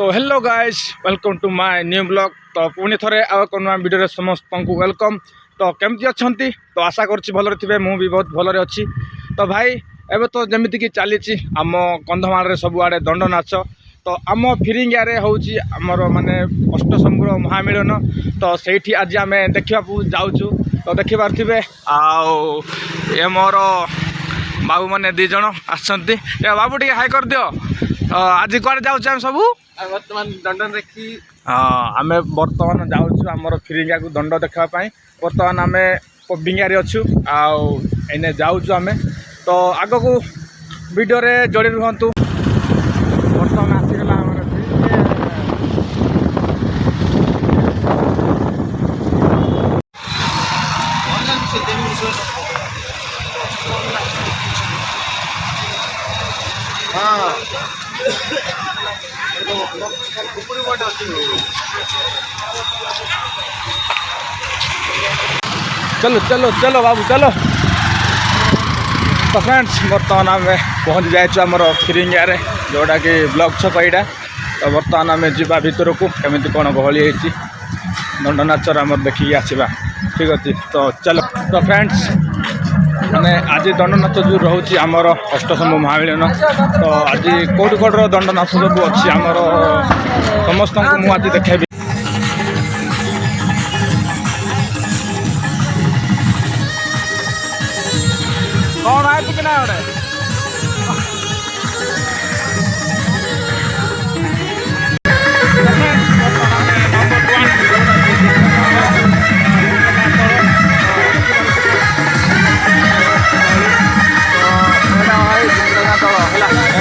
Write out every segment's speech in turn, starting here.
तो hello guys welcome to my new blog. तो पुणी थे आउ एक नुआ वीडियो समस्त को वेलकम। तो केमती अच्छा तो आशा करुँच भलरे थे, मु भी बहुत भलरे अच्छी। तो भाई एबे तो जमीती कि चली आम कंधमाल सबुआड़े दंड नाच। तो आम फिरिंगिया हूँ आमर माने अष्टशंभुर महामिलन। तो सही आज आम देखा जाऊँ। तो देखिपे आउ मोर बाबू मैंने दी जन आसछंती। बाबू टे हाई कर दियो। आज कड़े जाऊँ सब बर्तमान दंड देखी। हाँ आम बर्तमान जाऊँ आमर फिरिंगिया को दंड देखापी। बर्तमान आम बिंगारे अच्छु आने जाऊँ आम। तो आग को वीडियो रे जोड़ी रुहतु। बर्तमान आसीगला चलो चलो चलो बाबू चलो। तो फ्रेंड्स बर्तमान आम पहुँच जाइए आमर फिरिंगिया जोटा कि ब्लॉक छक यहाँ। तो बर्तमान आम जा भर को केमी कौन गहली होती दंड नाचर आम देखिए आसवा। ठीक अच्छे तो चलो। तो फ्रेंड्स मैंने आज दंड नाच जो रोचे आमर अष्टशंभु महामिलन। तो आज कौट कौटर दंड नाच सब अच्छी आमर समस्त को मुझे देखेबी। कौन आए कि ना गोटे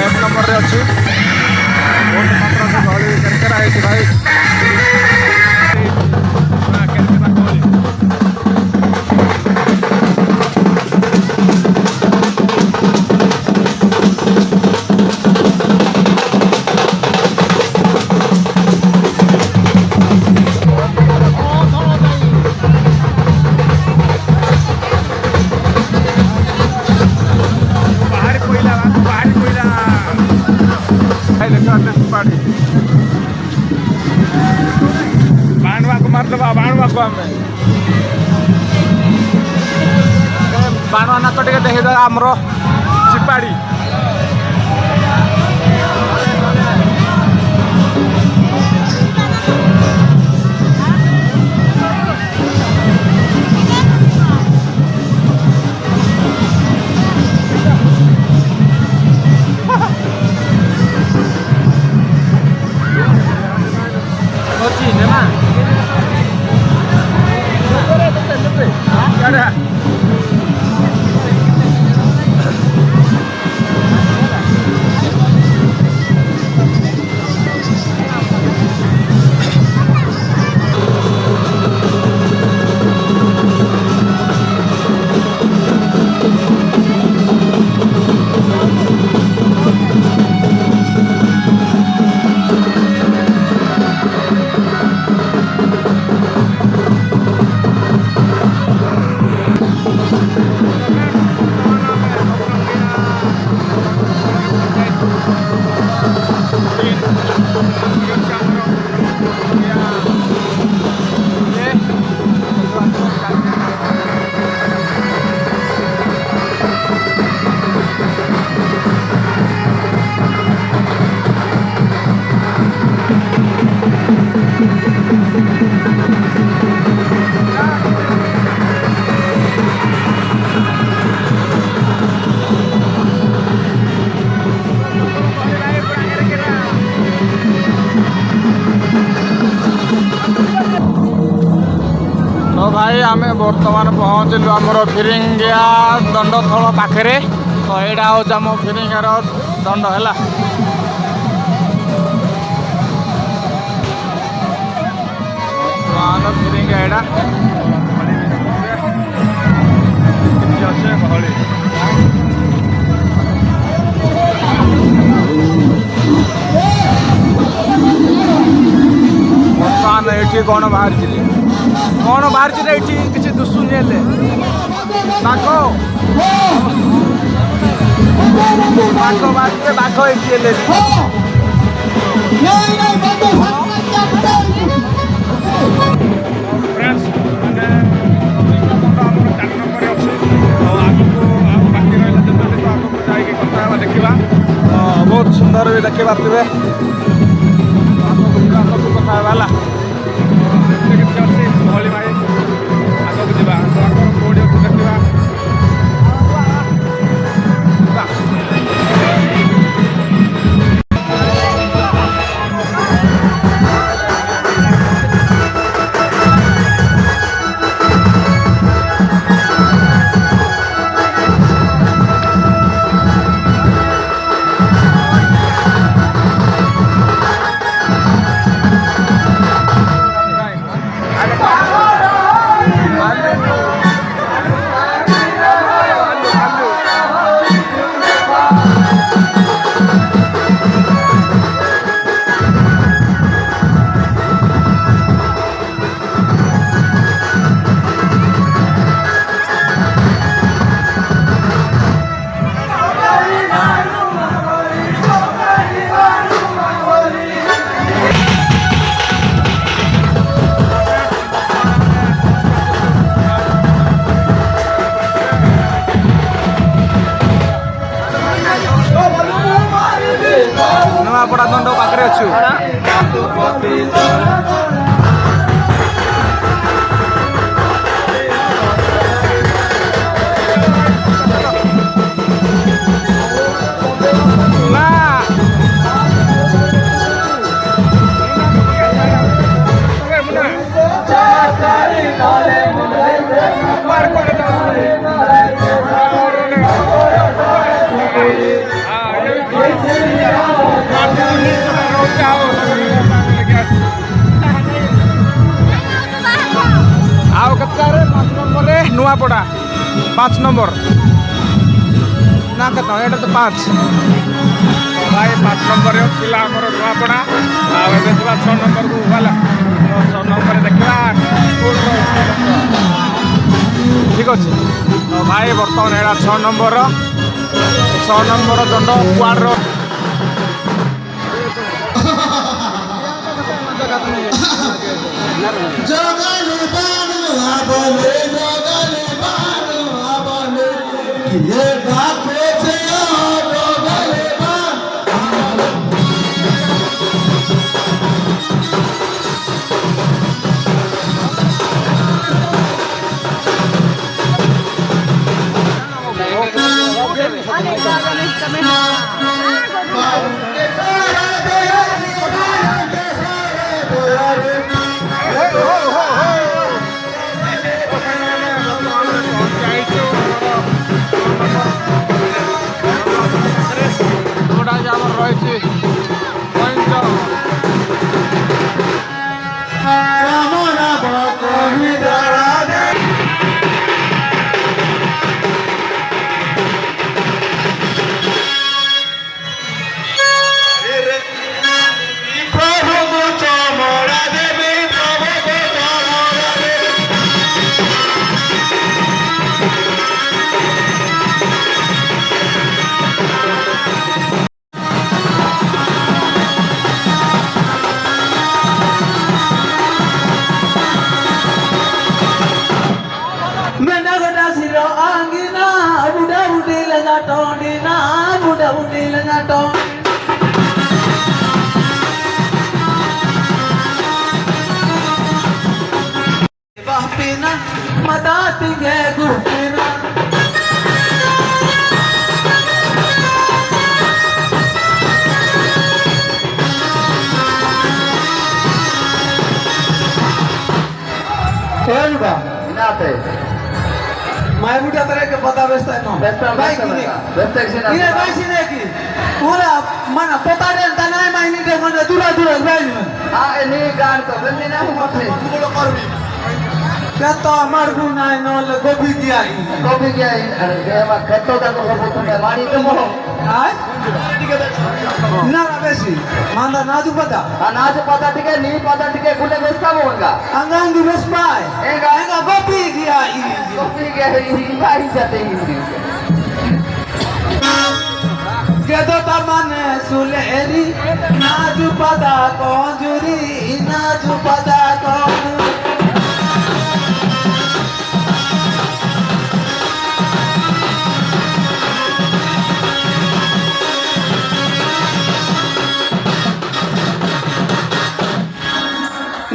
एक नंबर अच्छी बहुत मात्रा गहली केरकेरा है भाई। बाणवा को मार दबा बाणवा को आम बाणवा नाच टे देखीद आमर चिपाड़ी। तो भाई आम बर्तमान पहुँचलु आमर फिरिंगिया दंडथल पाखे। तो यहाँ हूँ आम फिरिंगियार दंड है। फिरिंगिया यहाँ अच्छे गहली बर्तमान ये कौन बाहर किसी दुसुनी हेले बाघ बाघ बाघ बाघ ये ଦେଖିପାରୁଥିବେ ଆଗକୁ କଥା ହେବା ହେଲା କିଛି ଅଛି ଭଳି ଭାଇ ଆଗକୁ ଯିବା କୋଉଠି ଅଛି ଦେଖିବା ନୂଆପଡ଼ା ଦଣ୍ଡ ପାଖରେ ଅଛୁ ଆଉ କେତେଟାରେ 5 ନମ୍ବରରେ ନୂଆପଡ଼ା 5 ନମ୍ବର ନା କେତେ ଏଇଟା ତ 5 ଭାଇ 5 ନମ୍ବରରେ ଥିଲା ଆମର ନୂଆପଡ଼ା ଆଉ ଏବେ ଯିବା 6 ନମ୍ବରକୁ ଗଲା 6 ନମ୍ବରରେ ଦେଖିବା ଠିକ୍ ଅଛି ତ ଭାଇ ବର୍ତ୍ତମାନ ଏଇଟା 6 ନମ୍ବର ଦଣ୍ଡ କୁଆଡ଼ର ଜଗଲେ ବାଣୁ ଆବଲେ ଜଗଲେ ବାଣୁ ଆବଲେ କିଏ ଡାକୁଛେ ଜଗଲେ ବାଣୁ ରହିଛି mata tingge gupina Elba, nate. Mai buta tere ke pata besta no. Besta kini. Besta sini. Ini baik sini ki. Pura mana peta den tanai mai ni de mana dura baik ni. Ah ini gan to bende na hu mate. Mulo korbi. Kata amar gunai no le gobi kiai. Gobi kiai. Are deva khato da ko hobo to mari to mo. Ai? Na besi. Manda naju pata. Naju pata tike ni pata tike gule besta monga. Angang di bespai. Enga gobi kiai. Gobi kiai bai jate hindi. Kedo tamane suleri naju pada konjuri naju pada konjuri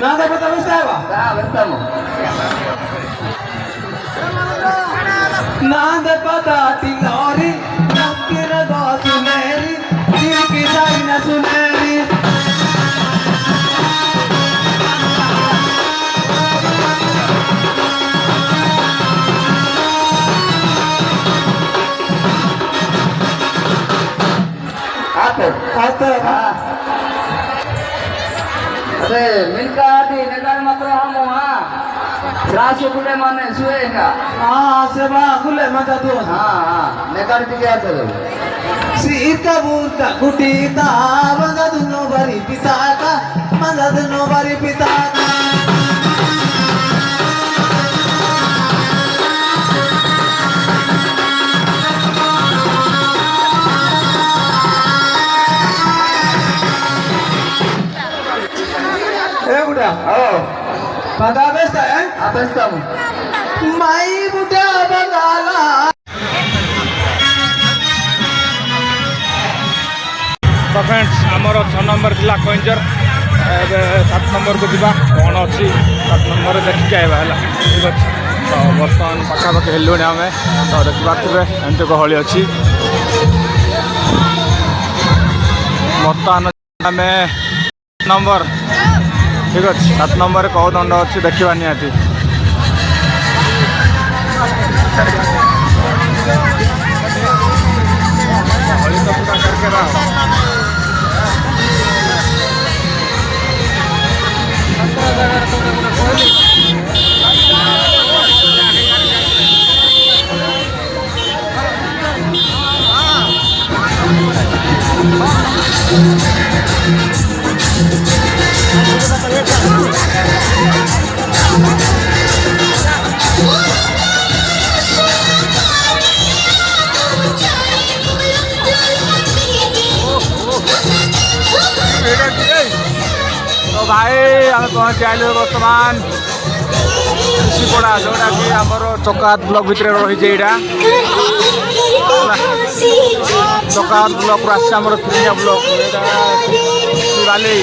nada pata bestaba. estamos. Nada pata tinori, nakira go suneri, tilki saina suneri. Ato. अरे मिलका आदि नगर मात्र हम वहाँ राशि कुले माने सुएगा Seba kule mata tu. हाँ नगर दिखे आते लोग Sita burka kutita, manda tu no bari pitaka, manda tu no bari pitaka. Buddha. oh Pada besta apa estamos Mai Buddha bagala. तो फ्रेंड्स आमर 6 नंबर जिला कइंजर ए 7 नंबर को दिबा कौन अच्छी 7 नंबर देखिक आइबा है ठीक अच्छे तो बर्तमान पाखापाखि हेलुणी आम तो देखिपे एमती गहली अच्छी बर्तमान आम नंबर ठीक अच्छे 7 नंबर कौ दंड अच्छी देखा निहाती हली तो पूरा करके रहा तो भाई आम पहुँच आलु बर्तमान ऋषिपड़ा जोटा कि आमर चकात ब्लॉक भितर रही चकात ब्लॉक आम त्रिया ब्लॉक बाली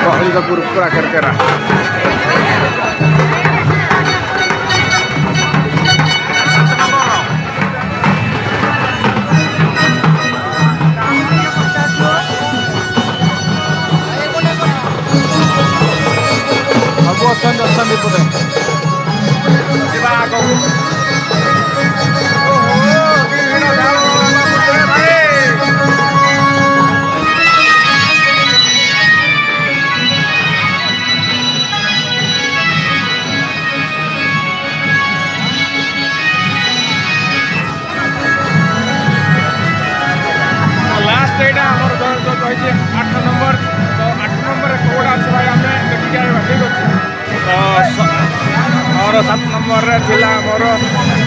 गहली का पूरा करके रहा सब अच्छा पड़े एटा आमर जो कही 8 नंबर तो 8 नंबर कौड़ा अच्छे भाई आम देखिए आइबा ठीक अच्छे तो और 7 नंबर थिला मोर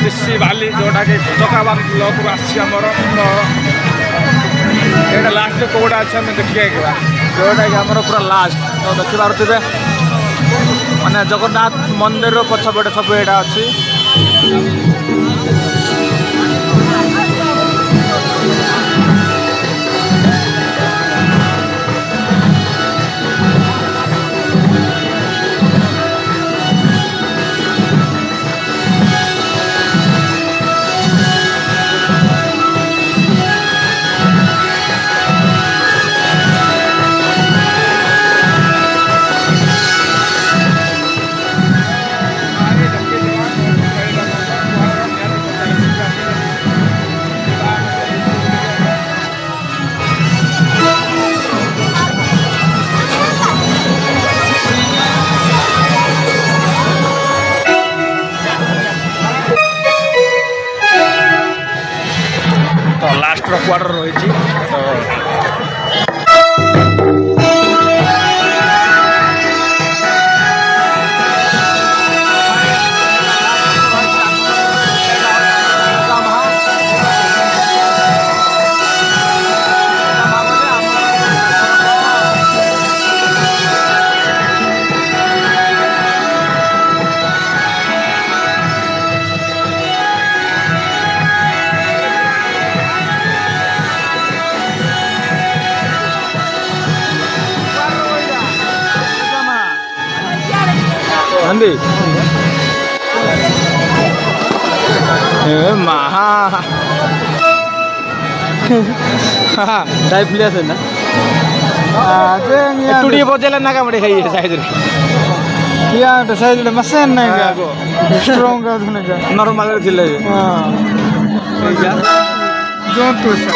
ऋषि बाली जोटा कि चकाबाद ब्लॉक आमर तो यहाँ लास्ट कौड़ा अच्छे आम देखिए आइबा जोटा कि आमर पूरा लास्ट तो देखिपे माने जगन्नाथ मंदिर पछपटे सब यहाँ अच्छी ଲାଷ୍ଟର କ୍ୱାର୍ଟର ରହିଛି ତ Nanti. Maha. Dai pilih aja na. Ada yang Itu dia bocah lah nak apa deh kayak saya jadi. iya ada saya sudah mesin nih kan. Strong kan tuh nih kan. Normal aja lah. Jangan tuh sah.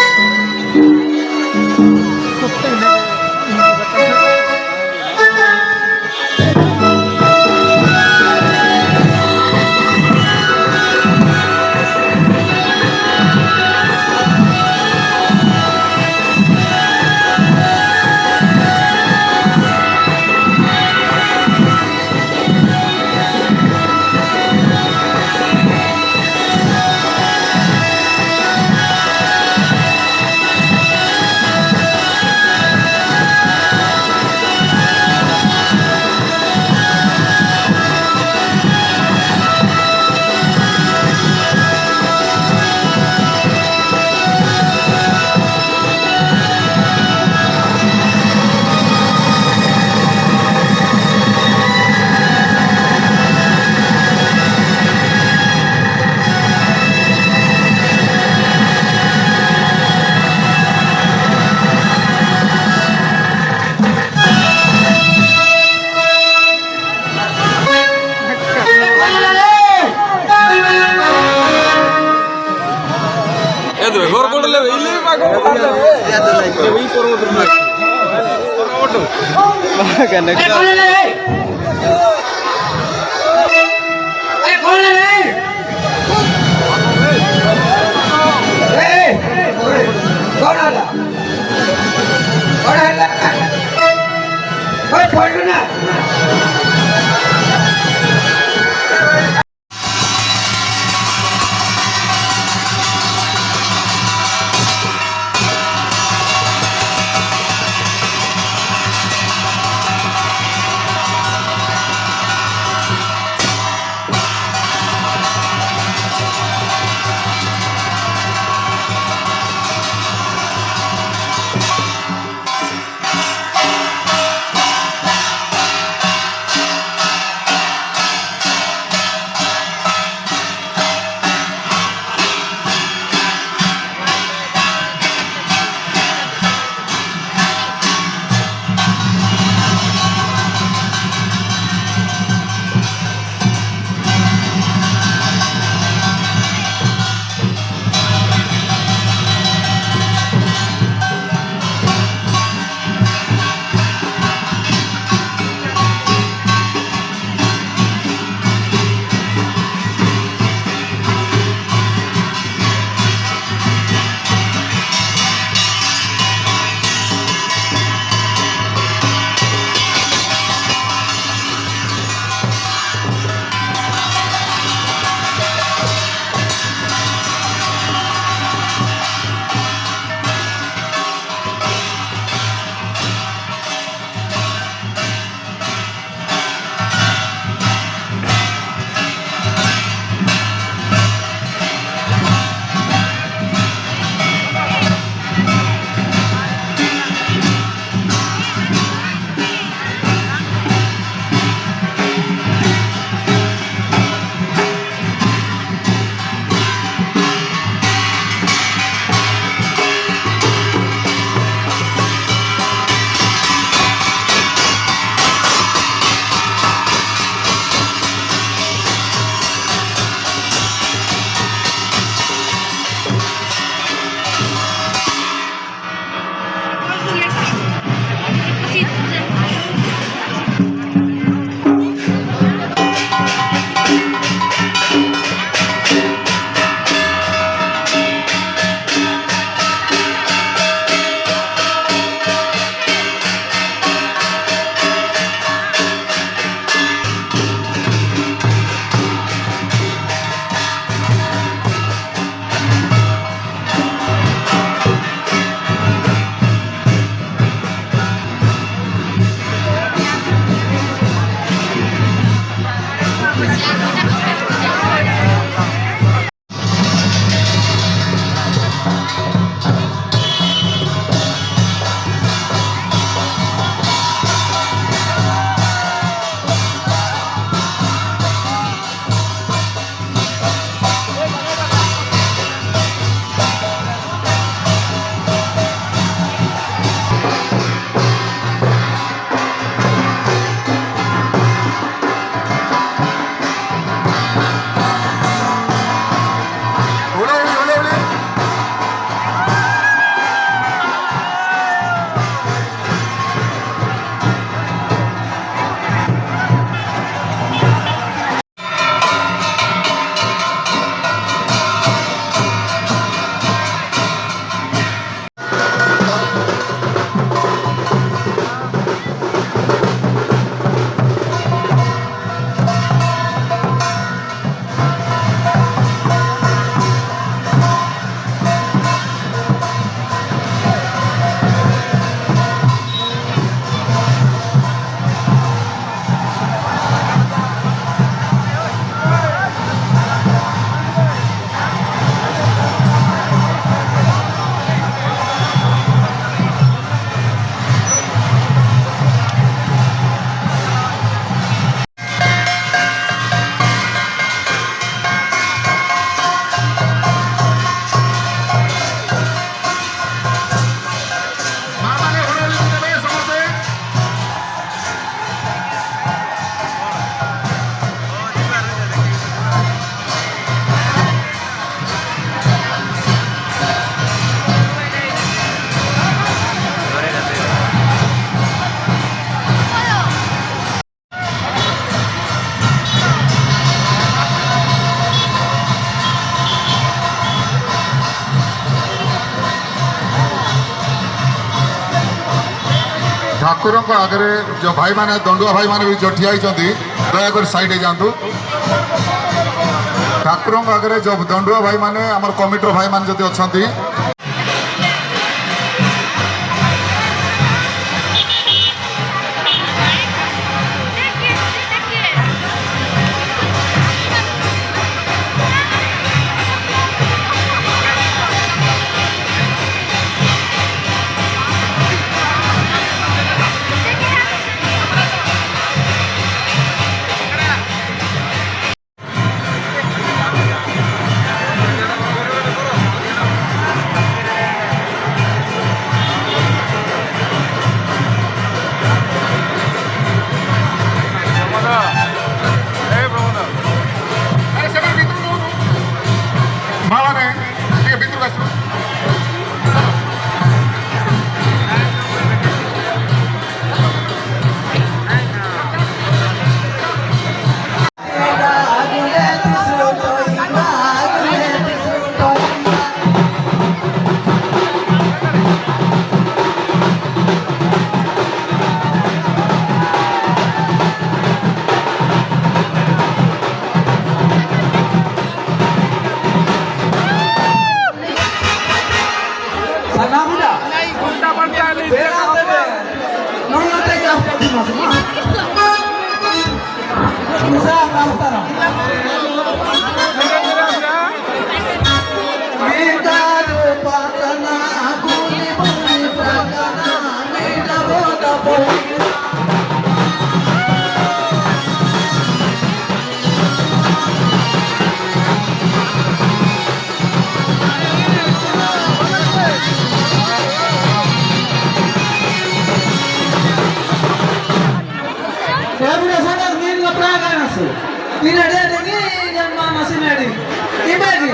ଠାକୁରଙ୍କ ଆଗରେ ଯେଉଁ ଭାଇମାନେ ଦଣ୍ଡୁଆ ଭାଇମାନେ ବି ଯେଉଁ ଠିଆ ହେଇଛନ୍ତି ଦୟାକରି ସାଇଡ୍ ହେଇଯାଆନ୍ତୁ। ଠାକୁରଙ୍କ ଆଗରେ ଯେଉଁ ଦଣ୍ଡୁଆ ଭାଇମାନେ ଆମର କମିଟିର ଭାଇମାନେ ଯଦି ଅଛନ୍ତି ମାମାନେ ଟିକେ ଭିତରକୁ ଆସିବ। Ini bagi,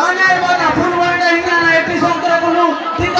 mana yang mana full band ini kan episode terlalu 3